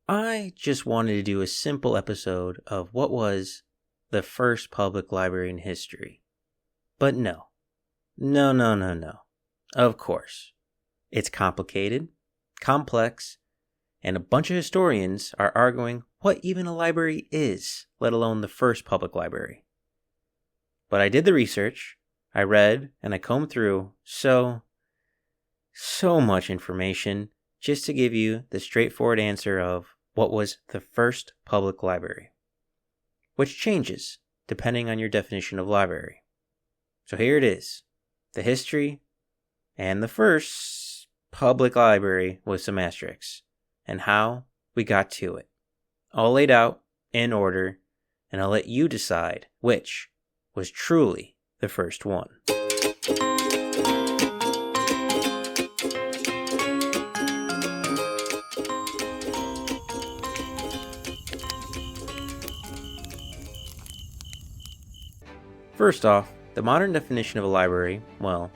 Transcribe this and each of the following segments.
I just wanted to do a simple episode of what was the first public library in history. But no. No. Of course. It's complicated, complex, and a bunch of historians are arguing what even a library is, let alone the first public library. But I did the research, I read, and I combed through so much information just to give you the straightforward answer of what was the first public library, which changes depending on your definition of library. So here it is, the history and the first public library with some asterisks, and how we got to it. All laid out in order, and I'll let you decide which was truly the first one. First off, the modern definition of a library, well,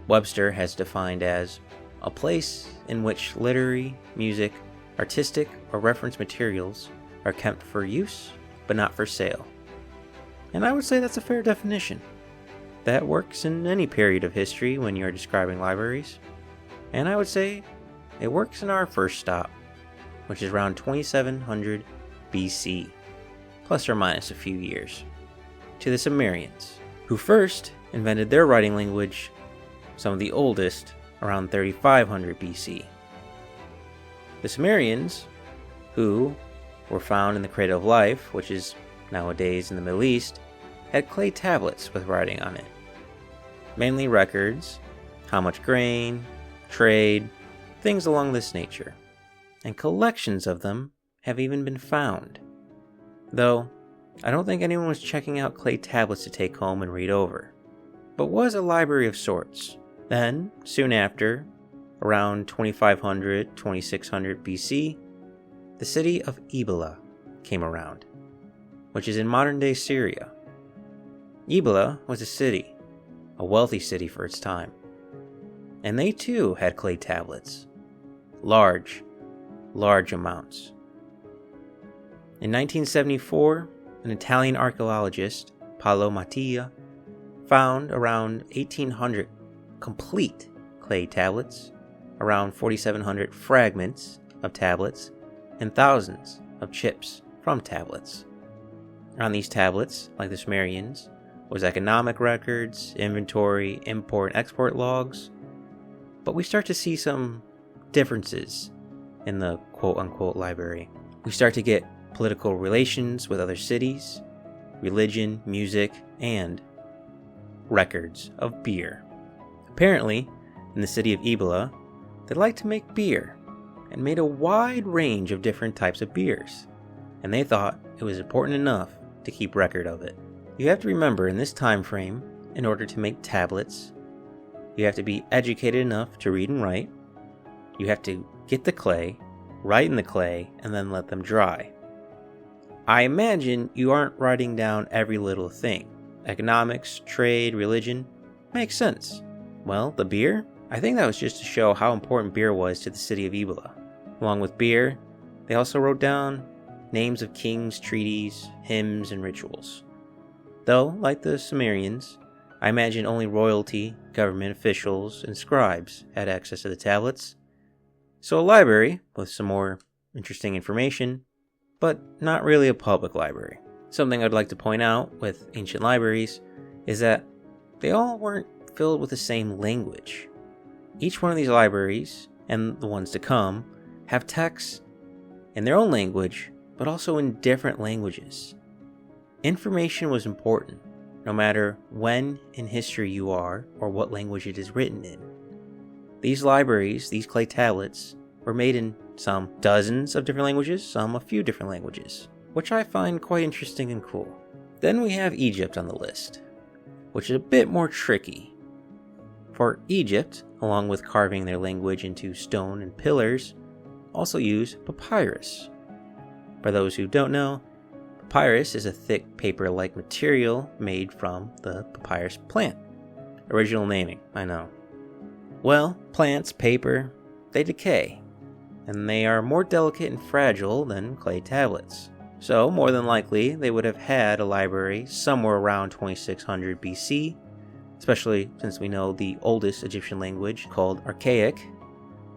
Webster has defined as a place in which literary, music, artistic, or reference materials are kept for use, but not for sale. And I would say that's a fair definition. That works in any period of history when you're describing libraries. And I would say it works in our first stop, which is around 2700 BC, plus or minus a few years, to the Sumerians, who first invented their writing language, some of the oldest, around 3500 BC. The Sumerians, who were found in the Cradle of Life, which is nowadays in the Middle East, had clay tablets with writing on it. Mainly records, how much grain, trade, things along this nature. And collections of them have even been found. Though, I don't think anyone was checking out clay tablets to take home and read over, but was a library of sorts. Then, soon after, around 2500, 2600 BC, the city of Ebla came around, which is in modern-day Syria. Ebla was a city, a wealthy city for its time, and they too had clay tablets. Large amounts. In 1974, an Italian archaeologist, Paolo Mattia, found around 1,800 complete clay tablets, around 4,700 fragments of tablets, and thousands of chips from tablets. On these tablets, like the Sumerians, was economic records, inventory, import and export logs, but we start to see some differences in the quote-unquote library. We start to get political relations with other cities, religion, music, and records of beer. Apparently, in the city of Ebla, they liked to make beer, and made a wide range of different types of beers, and they thought it was important enough to keep record of it. You have to remember, in this time frame, in order to make tablets, you have to be educated enough to read and write, you have to get the clay, write in the clay, and then let them dry. I imagine you aren't writing down every little thing. Economics, trade, religion, makes sense. Well, the beer? I think that was just to show how important beer was to the city of Ebla. Along with beer, they also wrote down names of kings, treaties, hymns, and rituals. Though, like the Sumerians, I imagine only royalty, government officials, and scribes had access to the tablets. So a library with some more interesting information, but not really a public library. Something I'd like to point out with ancient libraries is that they all weren't filled with the same language. Each one of these libraries, and the ones to come, have texts in their own language, but also in different languages. Information was important, no matter when in history you are or what language it is written in. These libraries, these clay tablets, were made in some dozens of different languages, some a few different languages, which I find quite interesting and cool. Then we have Egypt on the list, which is a bit more tricky. For Egypt, along with carving their language into stone and pillars, also use papyrus. For those who don't know, papyrus is a thick paper-like material made from the papyrus plant. Original naming, I know. Well, plants, paper, they decay. and they are more delicate and fragile than clay tablets. So, more than likely, they would have had a library somewhere around 2600 BC, especially since we know the oldest Egyptian language, called Archaic,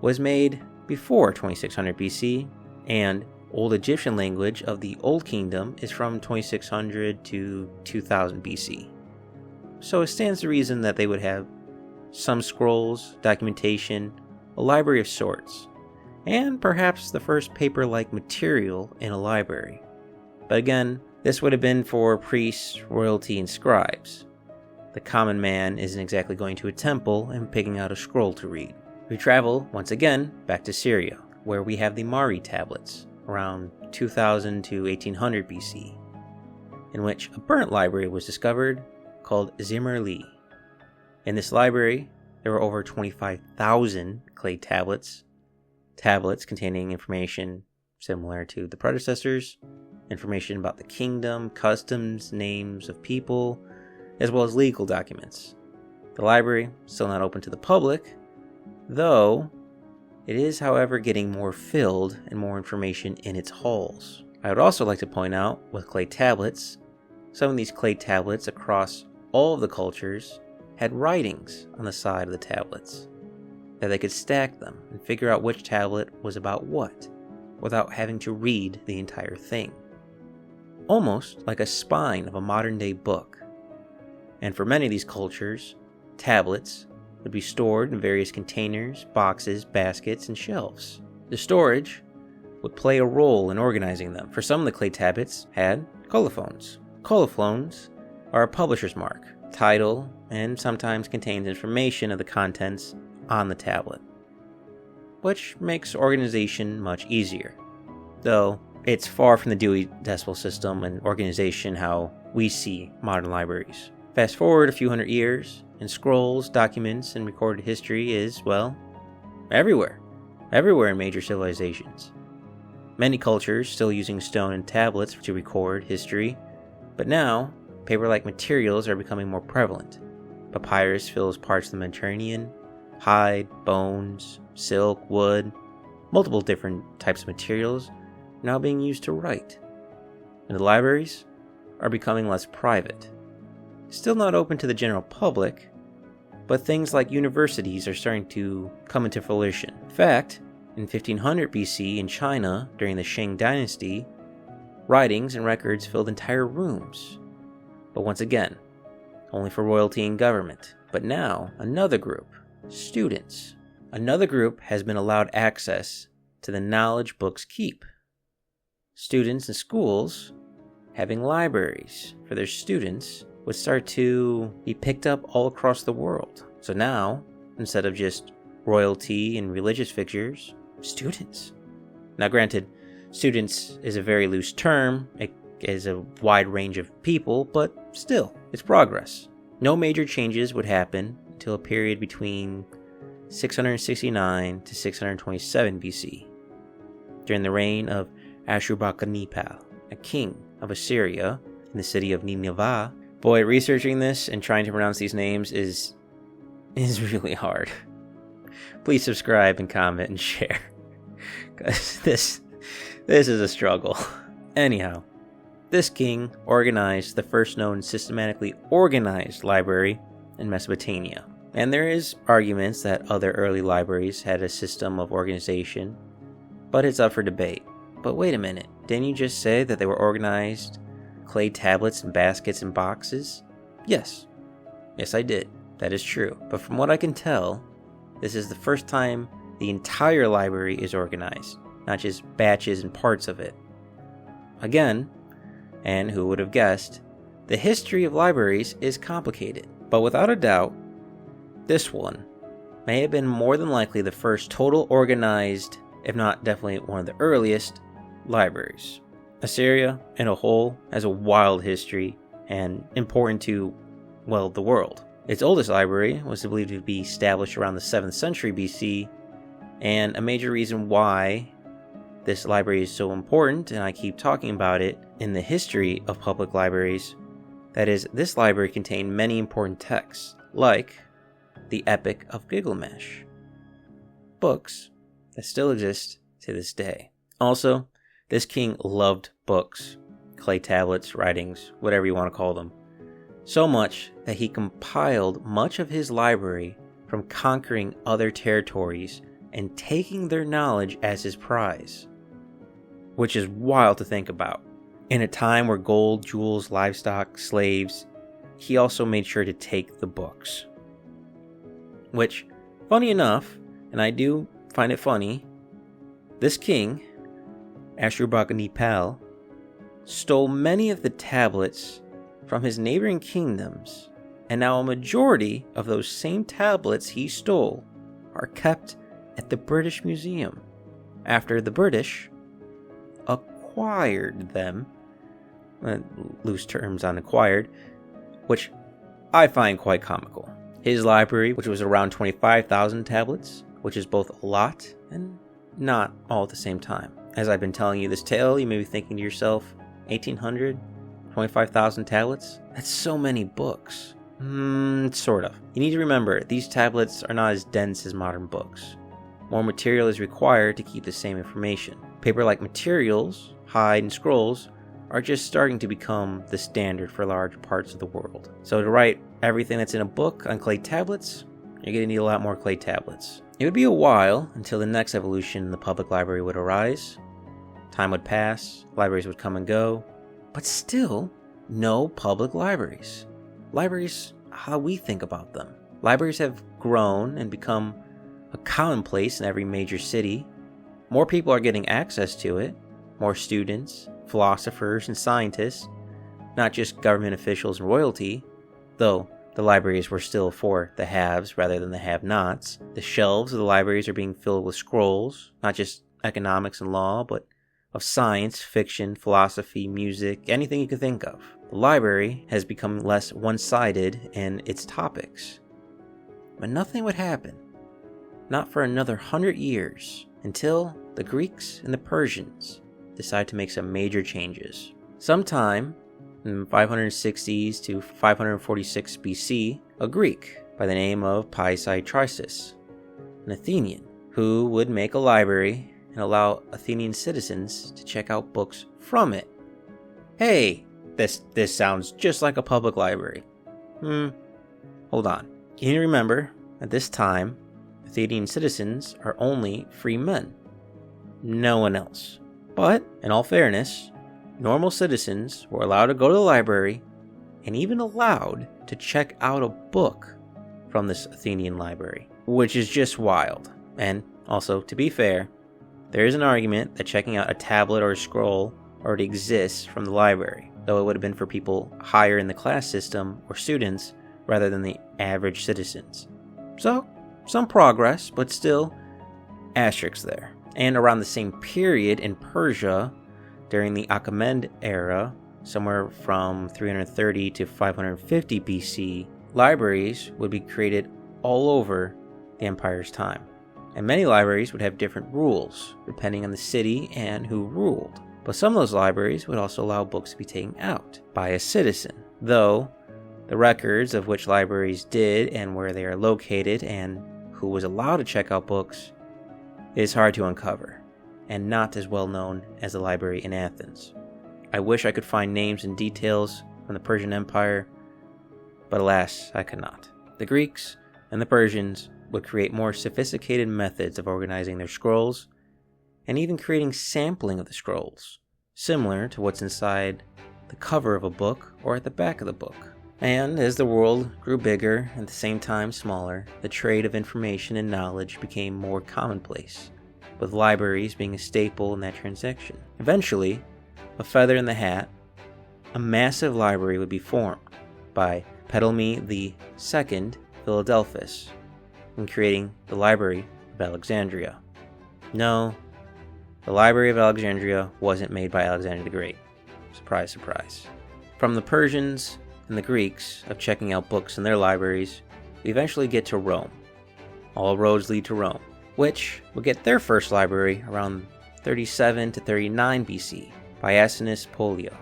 was made before 2600 BC, and Old Egyptian language of the Old Kingdom is from 2600 to 2000 BC. So it stands to reason that they would have some scrolls, documentation, a library of sorts, and perhaps the first paper-like material in a library. But again, this would have been for priests, royalty, and scribes. The common man isn't exactly going to a temple and picking out a scroll to read. We travel, once again, back to Syria, where we have the Mari tablets, around 2000 to 1800 BC, in which a burnt library was discovered called Zimerli. In this library, there were over 25,000 clay tablets containing information similar to the predecessors, information about the kingdom, customs, names of people, as well as legal documents. The library is still not open to the public, though it is, however, getting more filled and more information in its halls. I would also like to point out, with clay tablets, some of these clay tablets across all of the cultures had writings on the side of the tablets, that they could stack them and figure out which tablet was about what, without having to read the entire thing. Almost like a spine of a modern-day book. And for many of these cultures, tablets would be stored in various containers, boxes, baskets, and shelves. The storage would play a role in organizing them. For some of the clay tablets had colophons. Colophons are a publisher's mark, title, and sometimes contains information of the contents on the tablet, which makes organization much easier, though it's far from the Dewey Decimal System and organization how we see modern libraries. Fast forward a few hundred years, and scrolls, documents, and recorded history is, well, everywhere in major civilizations. Many cultures still using stone and tablets to record history, but now paper-like materials are becoming more prevalent. Papyrus fills parts of the Mediterranean, hide, bones, silk, wood, multiple different types of materials are now being used to write. And the libraries are becoming less private. Still not open to the general public, but things like universities are starting to come into fruition. In fact, in 1500 BC in China, during the Shang Dynasty, writings and records filled entire rooms. But once again, only for royalty and government. But now, another group, students. Another group has been allowed access to the knowledge books keep. Students in schools having libraries for their students would start to be picked up all across the world. So now, instead of just royalty and religious figures, students. Now granted, students is a very loose term, it is a wide range of people, but still, it's progress. No major changes would happen until a period between 669 to 627 BC, during the reign of Ashurbanipal, a king of Assyria in the city of Nineveh. Boy, researching this and trying to pronounce these names is really hard. Please subscribe and comment and share, because this is a struggle. Anyhow, this king organized the first known systematically organized library in Mesopotamia. And there is arguments that other early libraries had a system of organization, but it's up for debate. But wait a minute, didn't you just say that they were organized clay tablets and baskets and boxes? Yes, I did. That is true. But from what I can tell, this is the first time the entire library is organized, not just batches and parts of it. Again, and who would have guessed, the history of libraries is complicated. But without a doubt, this one may have been more than likely the first total organized, if not definitely one of the earliest, libraries. Assyria, in a whole, has a wild history and important to, well, the world. Its oldest library was believed to be established around the 7th century BC, and a major reason why this library is so important, and I keep talking about it in the history of public libraries, that is, this library contained many important texts, like the Epic of Gilgamesh, books that still exist to this day. Also, this king loved books, clay tablets, writings, whatever you want to call them, so much that he compiled much of his library from conquering other territories and taking their knowledge as his prize, which is wild to think about. In a time where gold, jewels, livestock, slaves, he also made sure to take the books. Which, funny enough, and I do find it funny, this king, Ashurbanipal, stole many of the tablets from his neighboring kingdoms, and now a majority of those same tablets he stole are kept at the British Museum, after the British acquired them, loose terms on acquired, which I find quite comical. His library, which was around 25,000 tablets, which is both a lot and not all at the same time. As I've been telling you this tale, you may be thinking to yourself, 1,800, 25,000 tablets? That's so many books. Sort of. You need to remember, these tablets are not as dense as modern books. More material is required to keep the same information. Paper-like materials, hide and scrolls, are just starting to become the standard for large parts of the world. So to write everything that's in a book on clay tablets, you're going to need a lot more clay tablets. It would be a while until the next evolution in the public library would arise. Time would pass, libraries would come and go, but still no public libraries. Libraries, how we think about them. Libraries have grown and become a commonplace in every major city. More people are getting access to it. More students, philosophers, and scientists, not just government officials and royalty, though the libraries were still for the haves rather than the have-nots. The shelves of the libraries are being filled with scrolls, not just economics and law, but of science, fiction, philosophy, music, anything you can think of. The library has become less one-sided in its topics. But nothing would happen, not for another 100 years, until the Greeks and the Persians decide to make some major changes. Sometime in 560s to 546 BC, a Greek by the name of Pisistratus, an Athenian, who would make a library and allow Athenian citizens to check out books from it. Hey, this sounds just like a public library. Hold on. You need to remember, at this time, Athenian citizens are only free men. No one else. But, in all fairness, normal citizens were allowed to go to the library and even allowed to check out a book from this Athenian library, which is just wild. And also, to be fair, there is an argument that checking out a tablet or a scroll already exists from the library, though it would have been for people higher in the class system or students rather than the average citizens. So, some progress, but still asterisks there. And around the same period in Persia, during the Achaemenid era, somewhere from 330 to 550 BC, libraries would be created all over the empire's time. And many libraries would have different rules, depending on the city and who ruled. But some of those libraries would also allow books to be taken out by a citizen, though the records of which libraries did and where they are located and who was allowed to check out books is hard to uncover, and not as well known as the library in Athens. I wish I could find names and details from the Persian Empire, but alas, I could not. The Greeks and the Persians would create more sophisticated methods of organizing their scrolls, and even creating sampling of the scrolls, similar to what's inside the cover of a book or at the back of the book. And as the world grew bigger and at the same time smaller, the trade of information and knowledge became more commonplace, with libraries being a staple in that transaction. Eventually, a feather in the hat, a massive library would be formed by Ptolemy II Philadelphus in creating the Library of Alexandria. No, the Library of Alexandria wasn't made by Alexander the Great. Surprise, surprise. From the Persians and the Greeks of checking out books in their libraries, we eventually get to Rome. All roads lead to Rome, which will get their first library around 37 to 39 BC by Asinius Pollio,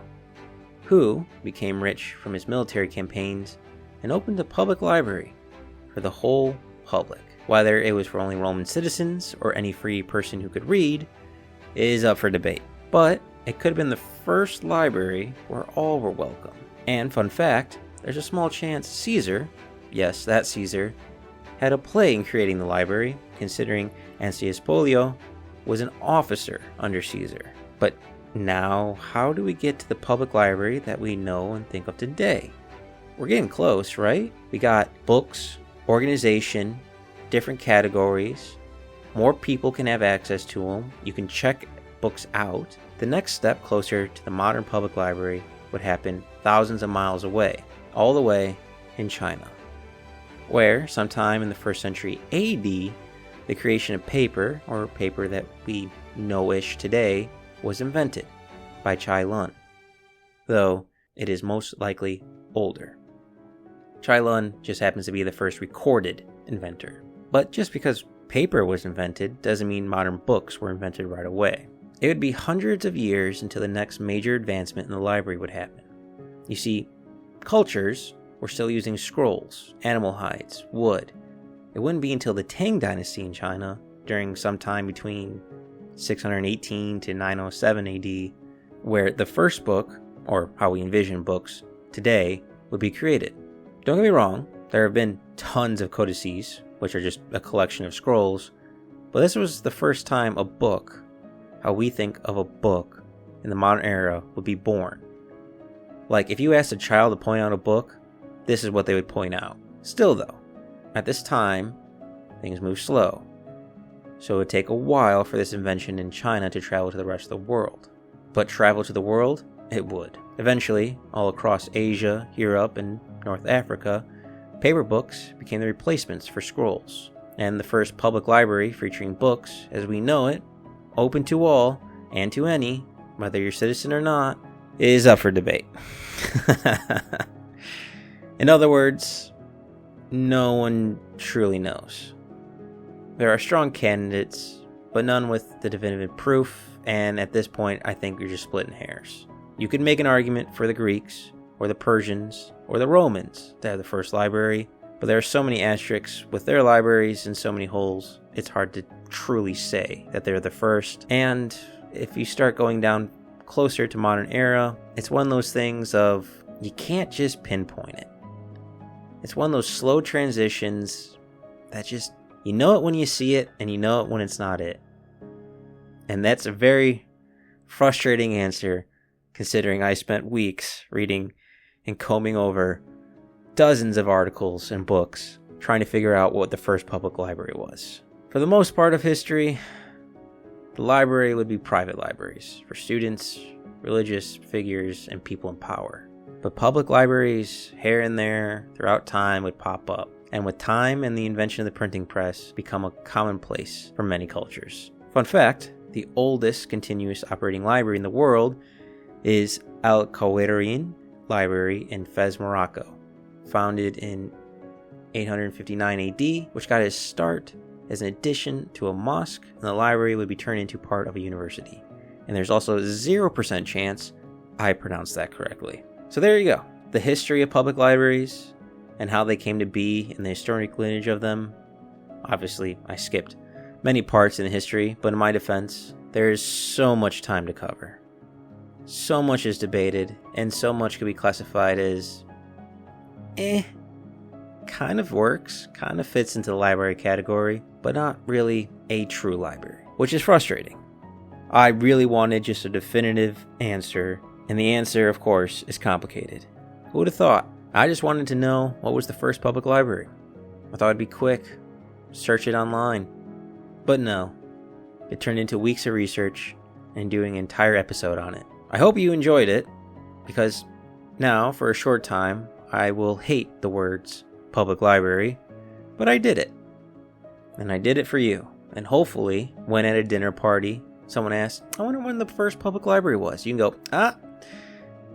who became rich from his military campaigns and opened a public library for the whole public. Whether it was for only Roman citizens or any free person who could read, is up for debate. But it could have been the first library where all were welcome. And fun fact, there's a small chance Caesar, yes, that Caesar, had a play in creating the library, considering Antius Pollio was an officer under Caesar. But now, how do we get to the public library that we know and think of today? We're getting close, right? We got books, organization, different categories, more people can have access to them, you can check books out. The next step closer to the modern public library would happen thousands of miles away, all the way in China, where sometime in the 1st century AD, the creation of paper, or paper that we know-ish today, was invented by Cai Lun, though it is most likely older. Cai Lun just happens to be the first recorded inventor. But just because paper was invented doesn't mean modern books were invented right away. It would be hundreds of years until the next major advancement in the library would happen. You see, cultures were still using scrolls, animal hides, wood. It wouldn't be until the Tang Dynasty in China, during some time between 618 to 907 AD, where the first book, or how we envision books today, would be created. Don't get me wrong, there have been tons of codices, which are just a collection of scrolls, but this was the first time a book, how we think of a book in the modern era, would be born. Like, if you asked a child to point out a book, this is what they would point out. Still though, at this time, things move slow, so it would take a while for this invention in China to travel to the rest of the world. But travel to the world, it would. Eventually, all across Asia, Europe, and North Africa, paper books became the replacements for scrolls. And the first public library featuring books, as we know it, open to all, and to any, whether you're a citizen or not, is up for debate. In other words, no one truly knows. There are strong candidates, but none with the definitive proof, and at this point, I think you're just splitting hairs. You could make an argument for the Greeks, or the Persians, or the Romans to have the first library, but there are so many asterisks with their libraries and so many holes, it's hard to truly say that they're the first. And if you start going down closer to modern era, it's one of those things of, you can't just pinpoint it. It's one of those slow transitions that just, you know it when you see it, and you know it when it's not it. And that's a very frustrating answer, considering I spent weeks reading and combing over dozens of articles and books trying to figure out what the first public library was. For the most part of history, the library would be private libraries for students, religious figures, and people in power. But public libraries, here and there, throughout time, would pop up, and with time and the invention of the printing press, become a commonplace for many cultures. Fun fact, the oldest continuous operating library in the world is Al Qawariyyin Library in Fez, Morocco, founded in 859 AD, which got its start as an addition to a mosque, and the library would be turned into part of a university. And there's also a 0% chance I pronounced that correctly. So there you go. The history of public libraries and how they came to be and the historic lineage of them. Obviously, I skipped many parts in the history, but in my defense, there is so much time to cover. So much is debated, and so much could be classified as kind of works, kind of fits into the library category, but not really a true library, which is frustrating. I really wanted just a definitive answer, and the answer, of course, is complicated. Who would have thought? I just wanted to know what was the first public library. I thought it'd be quick, search it online. But no, it turned into weeks of research and doing an entire episode on it. I hope you enjoyed it, because now, for a short time, I will hate the words public library, but I did it. And I did it for you. And hopefully, when at a dinner party, someone asks, I wonder when the first public library was. You can go,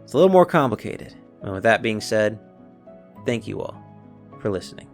it's a little more complicated. And with that being said, thank you all for listening.